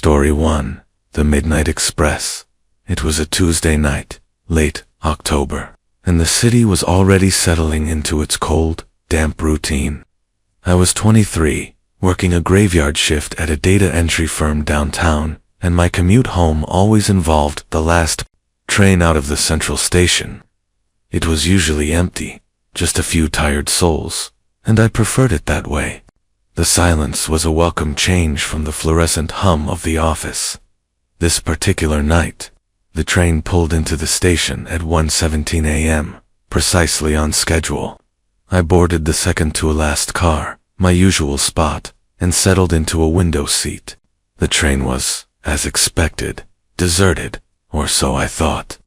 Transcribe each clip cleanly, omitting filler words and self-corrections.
Story 1. The Midnight Express. It was a Tuesday night, late October, and the city was already settling into its cold, damp routine. I was 23, working a graveyard shift at a data entry firm downtown, and my commute home always involved the last train out of the central station. It was usually empty, just a few tired souls, and I preferred it that way. The silence was a welcome change from the fluorescent hum of the office. This particular night, the train pulled into the station at 1:17 a.m., precisely on schedule. I boarded the second-to-last car, my usual spot, and settled into a window seat. The train was, as expected, deserted, or so I thought.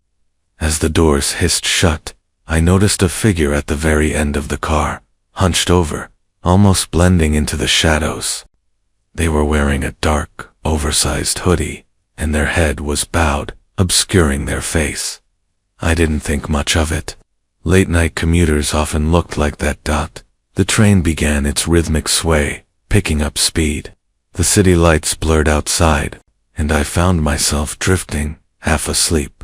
As the doors hissed shut, I noticed a figure at the very end of the car, hunched over, almost blending into the shadows. They were wearing a dark, oversized hoodie, and their head was bowed, obscuring their face. I didn't think much of it. Late-night commuters often looked like that. The train began its rhythmic sway, picking up speed. The city lights blurred outside, and I found myself drifting, half asleep.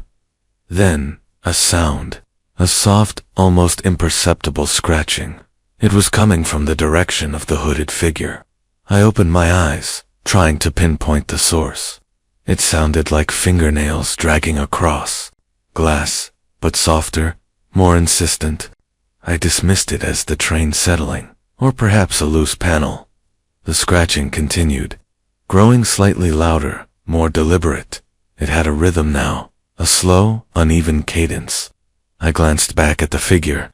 Then, a sound. A soft, almost imperceptible scratching. It was coming from the direction of the hooded figure. I opened my eyes, trying to pinpoint the source. It sounded like fingernails dragging across glass, but softer, more insistent. I dismissed it as the train settling, or perhaps a loose panel. The scratching continued, growing slightly louder, more deliberate. It had a rhythm now, a slow, uneven cadence. I glanced back at the figure.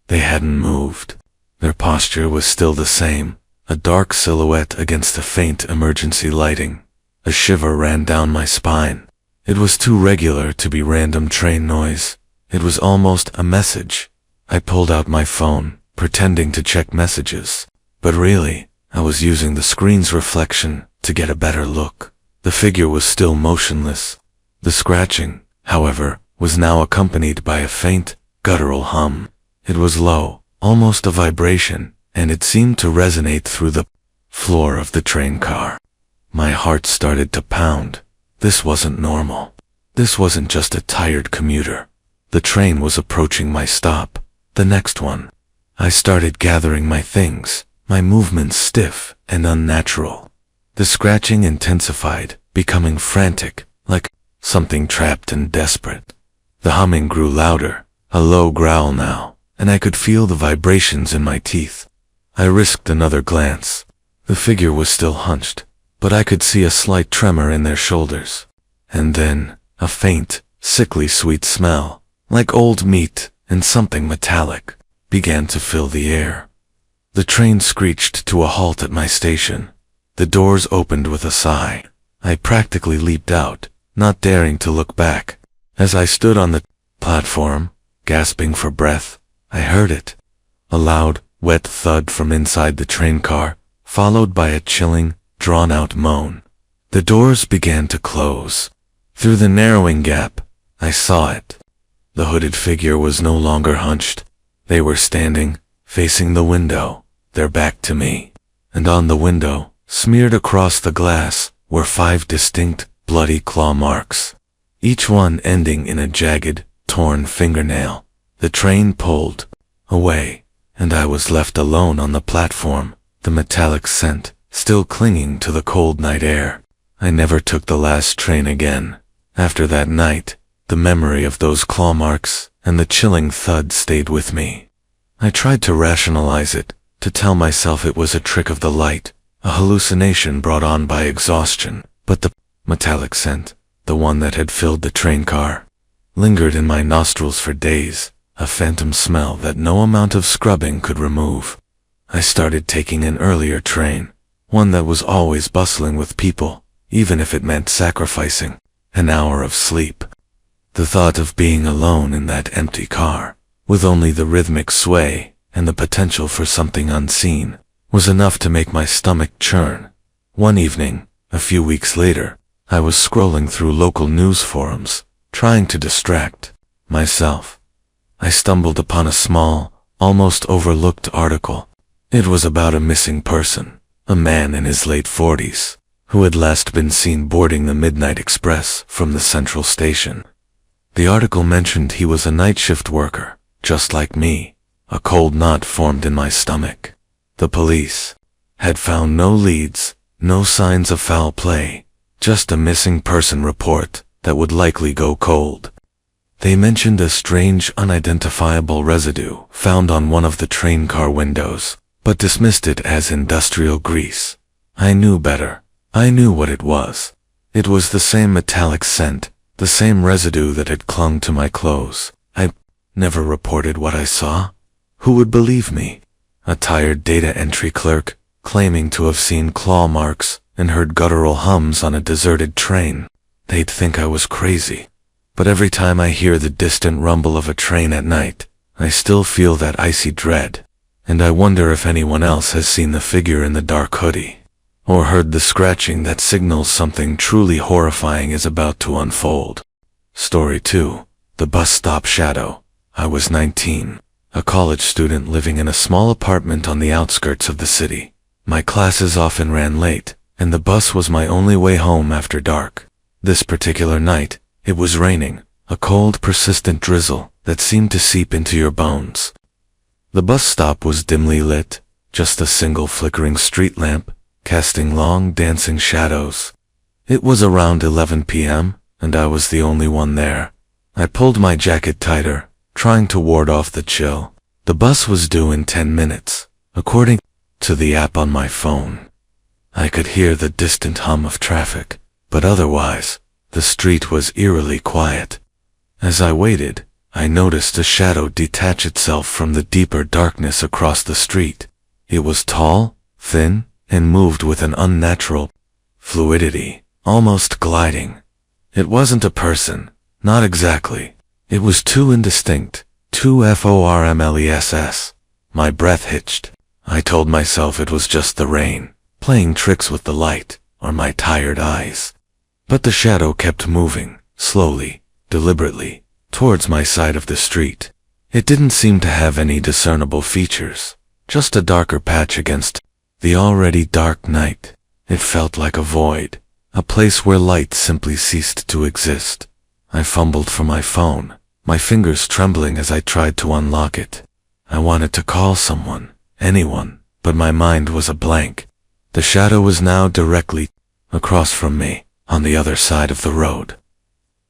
They hadn't moved. Their posture was still the same, a dark silhouette against the faint emergency lighting. A shiver ran down my spine. It was too regular to be random train noise. It was almost a message. I pulled out my phone, pretending to check messages. But really, I was using the screen's reflection to get a better look. The figure was still motionless. The scratching, however, was now accompanied by a faint, guttural hum. It was low, almost a vibration, and it seemed to resonate through the floor of the train car. My heart started to pound. This wasn't normal. This wasn't just a tired commuter. The train was approaching my stop, the next one. I started gathering my things, my movements stiff and unnatural. The scratching intensified, becoming frantic, like something trapped and desperate. The humming grew louder, a low growl now, and I could feel the vibrations in my teeth. I risked another glance. The figure was still hunched, but I could see a slight tremor in their shoulders. And then, a faint, sickly sweet smell, like old meat and something metallic, began to fill the air. The train screeched to a halt at my station. The doors opened with a sigh. I practically leaped out, not daring to look back. As I stood on the platform, gasping for breath, I heard it. A loud, wet thud from inside the train car, followed by a chilling, drawn-out moan. The doors began to close. Through the narrowing gap, I saw it. The hooded figure was no longer hunched. They were standing, facing the window, their back to me. And on the window, smeared across the glass, were 5 distinct, bloody claw marks, each one ending in a jagged, torn fingernail. The train pulled away, and I was left alone on the platform, the metallic scent still clinging to the cold night air. I never took the last train again. After that night, the memory of those claw marks and the chilling thud stayed with me. I tried to rationalize it, to tell myself it was a trick of the light, a hallucination brought on by exhaustion, but the metallic scent, the one that had filled the train car, lingered in my nostrils for days, a phantom smell that no amount of scrubbing could remove. I started taking an earlier train, one that was always bustling with people, even if it meant sacrificing an hour of sleep. The thought of being alone in that empty car, with only the rhythmic sway and the potential for something unseen, was enough to make my stomach churn. One evening, a few weeks later, I was scrolling through local news forums, trying to distract myself. I stumbled upon a small, almost overlooked article. It was about a missing person, a man in his late 40s, who had last been seen boarding the Midnight Express from the Central Station. The article mentioned he was a night shift worker, just like me. A cold knot formed in my stomach. The police had found no leads, no signs of foul play, just a missing person report that would likely go cold. They mentioned a strange, unidentifiable residue found on one of the train car windows, but dismissed it as industrial grease. I knew better. I knew what it was. It was the same metallic scent, the same residue that had clung to my clothes. I never reported what I saw. Who would believe me? A tired data entry clerk, claiming to have seen claw marks and heard guttural hums on a deserted train. They'd think I was crazy. But every time I hear the distant rumble of a train at night, I still feel that icy dread. And I wonder if anyone else has seen the figure in the dark hoodie, or heard the scratching that signals something truly horrifying is about to unfold. Story 2. The Bus Stop Shadow. I was 19, a college student living in a small apartment on the outskirts of the city. My classes often ran late, and the bus was my only way home after dark. This particular night, it was raining, a cold, persistent drizzle that seemed to seep into your bones. The bus stop was dimly lit, just a single flickering street lamp, casting long, dancing shadows. It was around 11 p.m., and I was the only one there. I pulled my jacket tighter, trying to ward off the chill. The bus was due in 10 minutes, according to the app on my phone. I could hear the distant hum of traffic, but otherwise, the street was eerily quiet. As I waited, I noticed a shadow detach itself from the deeper darkness across the street. It was tall, thin, and moved with an unnatural fluidity, almost gliding. It wasn't a person, not exactly. It was too indistinct, too formless. My breath hitched. I told myself it was just the rain, playing tricks with the light, or my tired eyes. But the shadow kept moving, slowly, deliberately, towards my side of the street. It didn't seem to have any discernible features, just a darker patch against the already dark night. It felt like a void, a place where light simply ceased to exist. I fumbled for my phone, my fingers trembling as I tried to unlock it. I wanted to call someone, anyone, but my mind was a blank. The shadow was now directly across from me, on the other side of the road.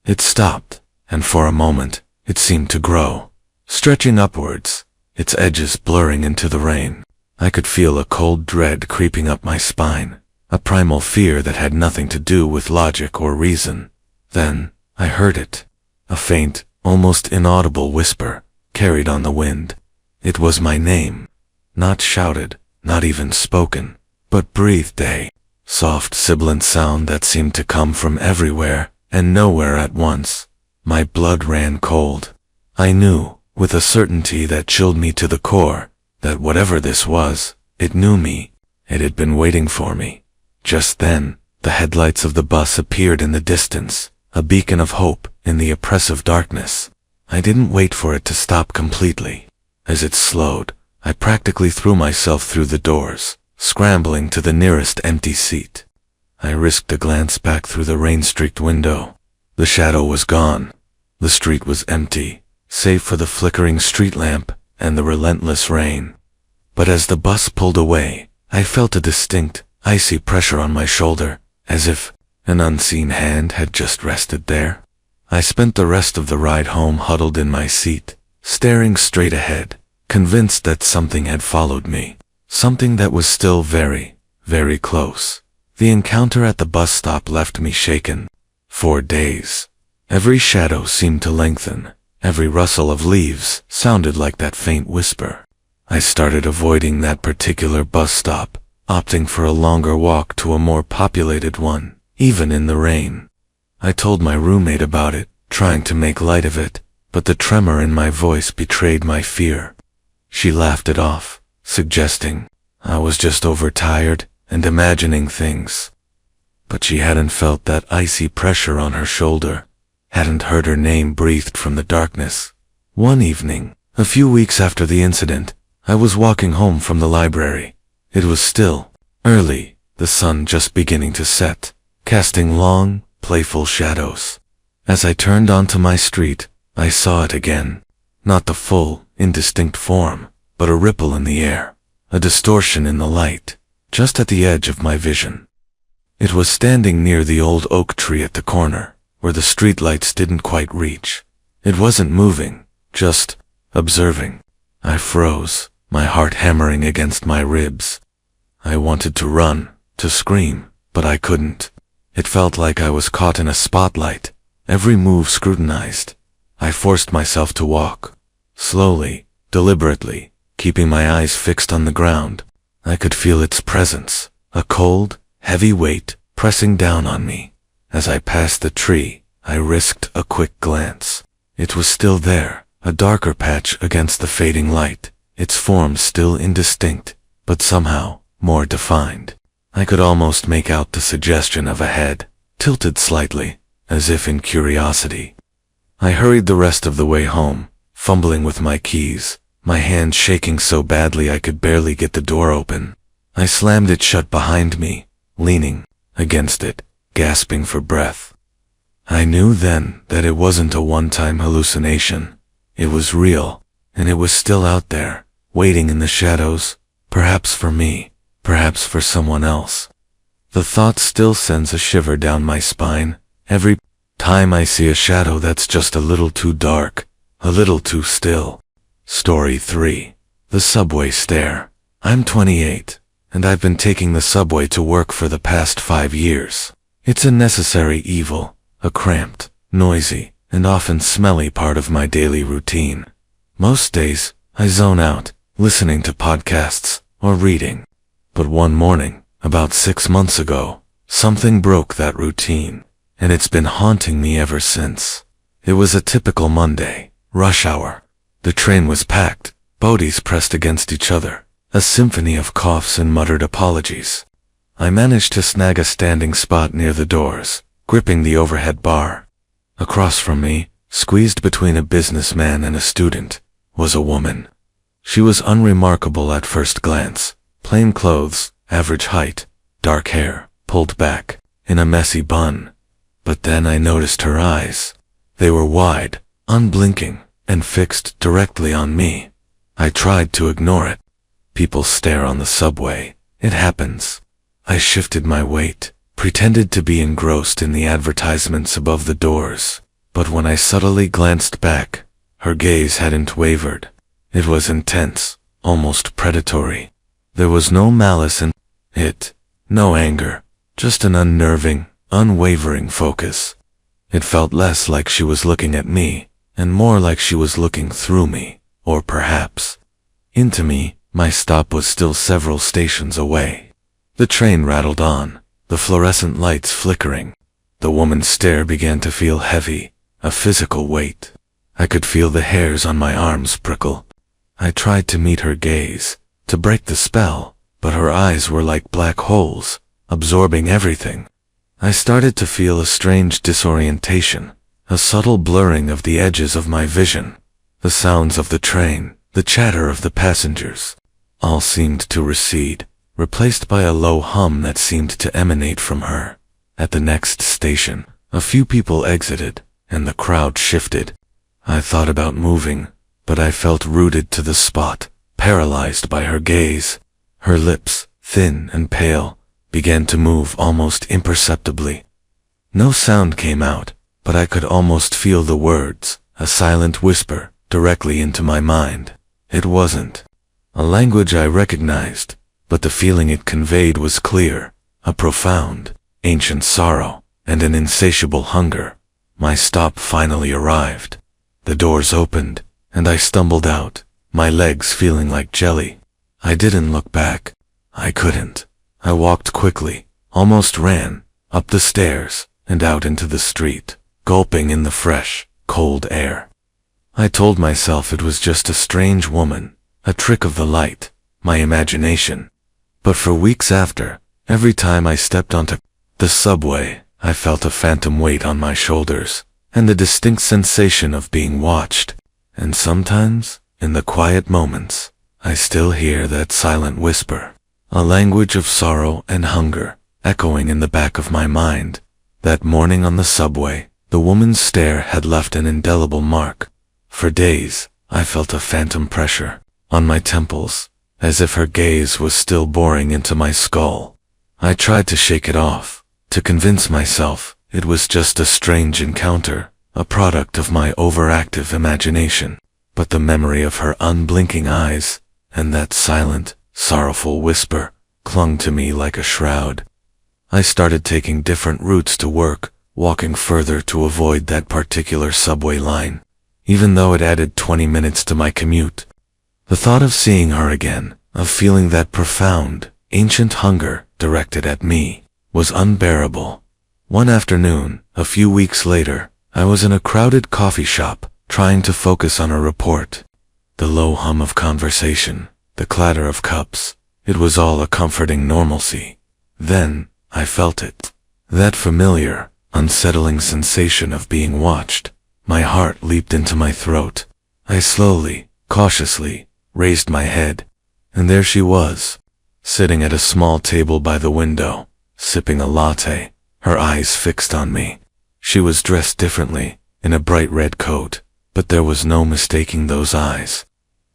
It stopped, and for a moment, it seemed to grow, stretching upwards, its edges blurring into the rain. I could feel a cold dread creeping up my spine, a primal fear that had nothing to do with logic or reason. Then, I heard it, a faint, almost inaudible whisper, carried on the wind. It was my name, not shouted, not even spoken, but breathed, a soft, sibilant sound that seemed to come from everywhere and nowhere at once. My blood ran cold. I knew, with a certainty that chilled me to the core, that whatever this was, it knew me. It had been waiting for me. Just then, the headlights of the bus appeared in the distance, a beacon of hope in the oppressive darkness. I didn't wait for it to stop completely. As it slowed, I practically threw myself through the doors, scrambling to the nearest empty seat. I risked a glance back through the rain-streaked window. The shadow was gone. The street was empty, save for the flickering street lamp and the relentless rain. But as the bus pulled away, I felt a distinct, icy pressure on my shoulder, as if an unseen hand had just rested there. I spent the rest of the ride home huddled in my seat, staring straight ahead, convinced that something had followed me, something that was still very, very close. The encounter at the bus stop left me shaken. For days, every shadow seemed to lengthen. Every rustle of leaves sounded like that faint whisper. I started avoiding that particular bus stop, opting for a longer walk to a more populated one, even in the rain. I told my roommate about it, trying to make light of it, but the tremor in my voice betrayed my fear. She laughed it off, suggesting I was just overtired and imagining things. But she hadn't felt that icy pressure on her shoulder, hadn't heard her name breathed from the darkness. One evening, a few weeks after the incident, I was walking home from the library. It was still early, the sun just beginning to set, casting long, playful shadows. As I turned onto my street, I saw it again. Not the full, indistinct form, but a ripple in the air, a distortion in the light, just at the edge of my vision. It was standing near the old oak tree at the corner, where the streetlights didn't quite reach. It wasn't moving, just observing. I froze, my heart hammering against my ribs. I wanted to run, to scream, but I couldn't. It felt like I was caught in a spotlight, every move scrutinized. I forced myself to walk, slowly, deliberately, keeping my eyes fixed on the ground. I could feel its presence, a cold, heavy weight pressing down on me. As I passed the tree, I risked a quick glance. It was still there, a darker patch against the fading light, its form still indistinct, but somehow more defined. I could almost make out the suggestion of a head, tilted slightly, as if in curiosity. I hurried the rest of the way home, fumbling with my keys, my hand shaking so badly I could barely get the door open. I slammed it shut behind me, leaning against it, gasping for breath. I knew then that it wasn't a one-time hallucination. It was real, and it was still out there, waiting in the shadows, perhaps for me, perhaps for someone else. The thought still sends a shiver down my spine, every time I see a shadow that's just a little too dark, a little too still. Story 3. The Subway Stare. I'm 28, and I've been taking the subway to work for the past 5 years. It's a necessary evil, a cramped, noisy, and often smelly part of my daily routine. Most days, I zone out, listening to podcasts or reading. But one morning, about 6 months ago, something broke that routine, and it's been haunting me ever since. It was a typical Monday, rush hour. The train was packed, bodies pressed against each other, a symphony of coughs and muttered apologies. I managed to snag a standing spot near the doors, gripping the overhead bar. Across from me, squeezed between a businessman and a student, was a woman. She was unremarkable at first glance, plain clothes, average height, dark hair, pulled back, in a messy bun. But then I noticed her eyes. They were wide, unblinking, and fixed directly on me. I tried to ignore it. People stare on the subway. It happens. I shifted my weight, pretended to be engrossed in the advertisements above the doors. But when I subtly glanced back, her gaze hadn't wavered. It was intense, almost predatory. There was no malice in it, no anger, just an unnerving, unwavering focus. It felt less like she was looking at me, and more like she was looking through me, or perhaps into me. My stop was still several stations away. The train rattled on, the fluorescent lights flickering. The woman's stare began to feel heavy, a physical weight. I could feel the hairs on my arms prickle. I tried to meet her gaze, to break the spell, but her eyes were like black holes, absorbing everything. I started to feel a strange disorientation, a subtle blurring of the edges of my vision. The sounds of the train, the chatter of the passengers, all seemed to recede, replaced by a low hum that seemed to emanate from her. At the next station, a few people exited, and the crowd shifted. I thought about moving, but I felt rooted to the spot, paralyzed by her gaze. Her lips, thin and pale, began to move almost imperceptibly. No sound came out, but I could almost feel the words, a silent whisper, directly into my mind. It wasn't a language I recognized, but the feeling it conveyed was clear, a profound, ancient sorrow, and an insatiable hunger. My stop finally arrived. The doors opened, and I stumbled out, my legs feeling like jelly. I didn't look back. I couldn't. I walked quickly, almost ran, up the stairs, and out into the street, gulping in the fresh, cold air. I told myself it was just a strange woman, a trick of the light, my imagination. But for weeks after, every time I stepped onto the subway, I felt a phantom weight on my shoulders, and the distinct sensation of being watched. And sometimes, in the quiet moments, I still hear that silent whisper, a language of sorrow and hunger, echoing in the back of my mind. That morning on the subway, the woman's stare had left an indelible mark. For days, I felt a phantom pressure on my temples, as if her gaze was still boring into my skull. I tried to shake it off, to convince myself it was just a strange encounter, a product of my overactive imagination. But the memory of her unblinking eyes, and that silent, sorrowful whisper, clung to me like a shroud. I started taking different routes to work, walking further to avoid that particular subway line, even though it added 20 minutes to my commute. The thought of seeing her again, of feeling that profound, ancient hunger directed at me, was unbearable. One afternoon, a few weeks later, I was in a crowded coffee shop, trying to focus on a report. The low hum of conversation, the clatter of cups, it was all a comforting normalcy. Then, I felt it. That familiar, unsettling sensation of being watched. My heart leaped into my throat. I slowly, cautiously, raised my head, and there she was, sitting at a small table by the window, sipping a latte, her eyes fixed on me. She was dressed differently, in a bright red coat, but there was no mistaking those eyes.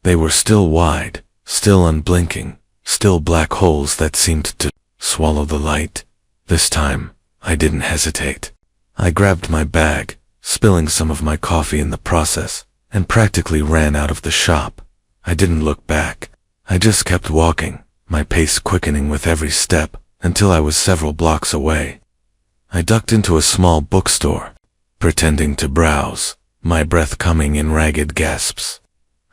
They were still wide, still unblinking, still black holes that seemed to swallow the light. This time, I didn't hesitate. I grabbed my bag, spilling some of my coffee in the process, and practically ran out of the shop. I didn't look back. I just kept walking, my pace quickening with every step, until I was several blocks away. I ducked into a small bookstore, pretending to browse, my breath coming in ragged gasps.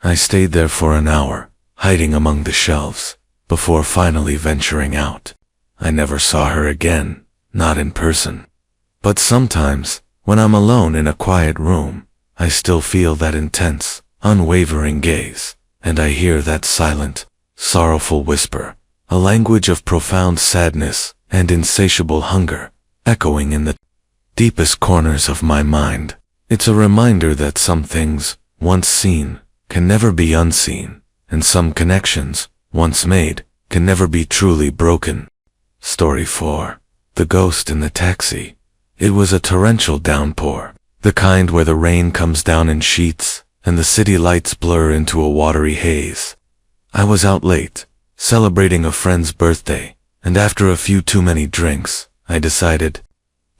I stayed there for an hour, hiding among the shelves, before finally venturing out. I never saw her again, not in person. But sometimes, when I'm alone in a quiet room, I still feel that intense, unwavering gaze, and I hear that silent, sorrowful whisper, a language of profound sadness and insatiable hunger, echoing in the deepest corners of my mind. It's a reminder that some things, once seen, can never be unseen, and some connections, once made, can never be truly broken. Story 4. The Ghost in the Taxi. It was a torrential downpour, the kind where the rain comes down in sheets, and the city lights blur into a watery haze. I was out late, celebrating a friend's birthday, and after a few too many drinks, I decided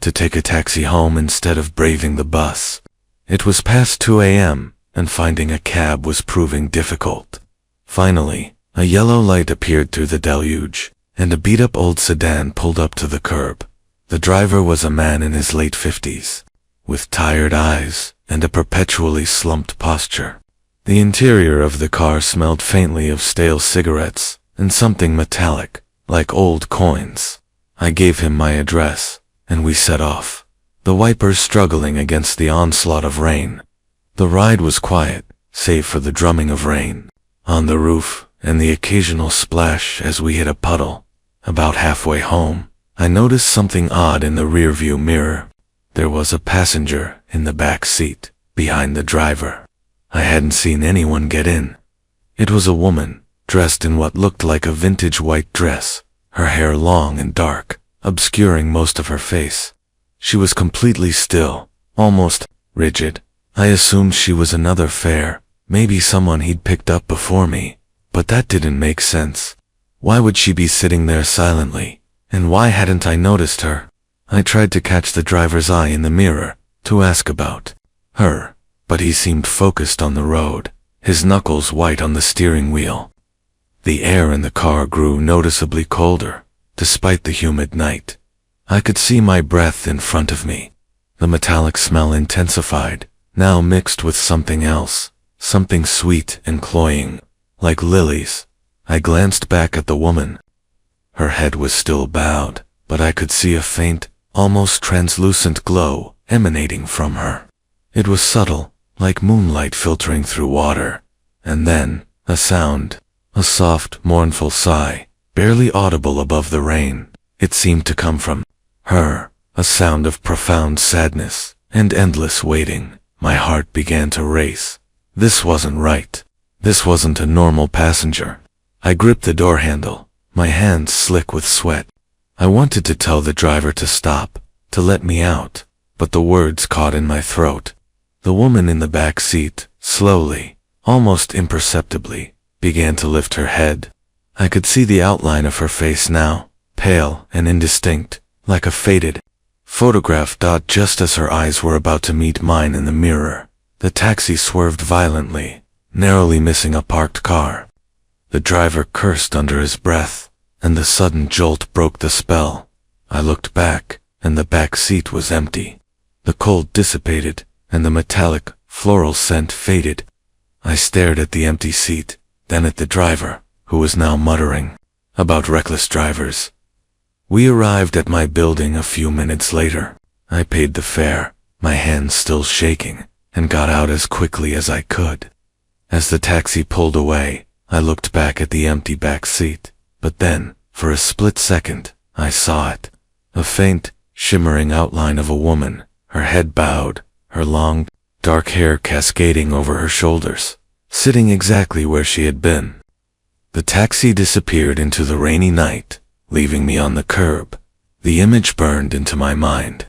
to take a taxi home instead of braving the bus. It was past 2 a.m., and finding a cab was proving difficult. Finally, a yellow light appeared through the deluge, and a beat-up old sedan pulled up to the curb. The driver was a man in his late 50s, with tired eyes and a perpetually slumped posture. The interior of the car smelled faintly of stale cigarettes and something metallic, like old coins. I gave him my address, and we set off, the wipers struggling against the onslaught of rain. The ride was quiet, save for the drumming of rain on the roof and the occasional splash as we hit a puddle. About halfway home, I noticed something odd in the rearview mirror. There was a passenger in the back seat, behind the driver. I hadn't seen anyone get in. It was a woman, dressed in what looked like a vintage white dress, her hair long and dark, obscuring most of her face. She was completely still, almost rigid. I assumed she was another fare, maybe someone he'd picked up before me, but that didn't make sense. Why would she be sitting there silently, and why hadn't I noticed her? I tried to catch the driver's eye in the mirror, to ask about her, but he seemed focused on the road, his knuckles white on the steering wheel. The air in the car grew noticeably colder, despite the humid night. I could see my breath in front of me. The metallic smell intensified, now mixed with something else, something sweet and cloying, like lilies. I glanced back at the woman. Her head was still bowed, but I could see a faint, almost translucent glow emanating from her. It was subtle, like moonlight filtering through water. And then, a sound, a soft, mournful sigh, barely audible above the rain. It seemed to come from her, a sound of profound sadness and endless waiting. My heart began to race. This wasn't right. This wasn't a normal passenger. I gripped the door handle, my hands slick with sweat. I wanted to tell the driver to stop, to let me out, but the words caught in my throat. The woman in the back seat, slowly, almost imperceptibly, began to lift her head. I could see the outline of her face now, pale and indistinct, like a faded photograph. Just as her eyes were about to meet mine in the mirror, the taxi swerved violently, narrowly missing a parked car. The driver cursed under his breath, and the sudden jolt broke the spell. I looked back, and the back seat was empty. The cold dissipated, and the metallic, floral scent faded. I stared at the empty seat, then at the driver, who was now muttering about reckless drivers. We arrived at my building a few minutes later. I paid the fare, my hands still shaking, and got out as quickly as I could. As the taxi pulled away, I looked back at the empty back seat, but then, for a split second, I saw it. A faint, shimmering outline of a woman, her head bowed, her long, dark hair cascading over her shoulders, sitting exactly where she had been. The taxi disappeared into the rainy night, leaving me on the curb. The image burned into my mind.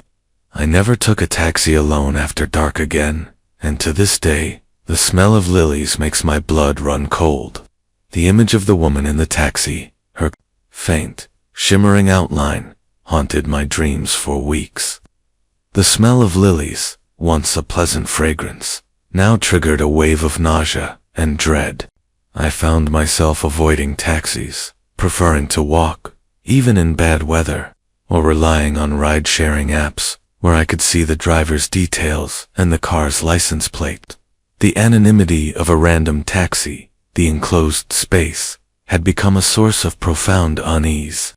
I never took a taxi alone after dark again, and to this day, the smell of lilies makes my blood run cold. The image of the woman in the taxi, her faint, shimmering outline, haunted my dreams for weeks. The smell of lilies, once a pleasant fragrance, now triggered a wave of nausea and dread. I found myself avoiding taxis, preferring to walk, even in bad weather, or relying on ride-sharing apps, where I could see the driver's details and the car's license plate. The anonymity of a random taxi, the enclosed space, had become a source of profound unease.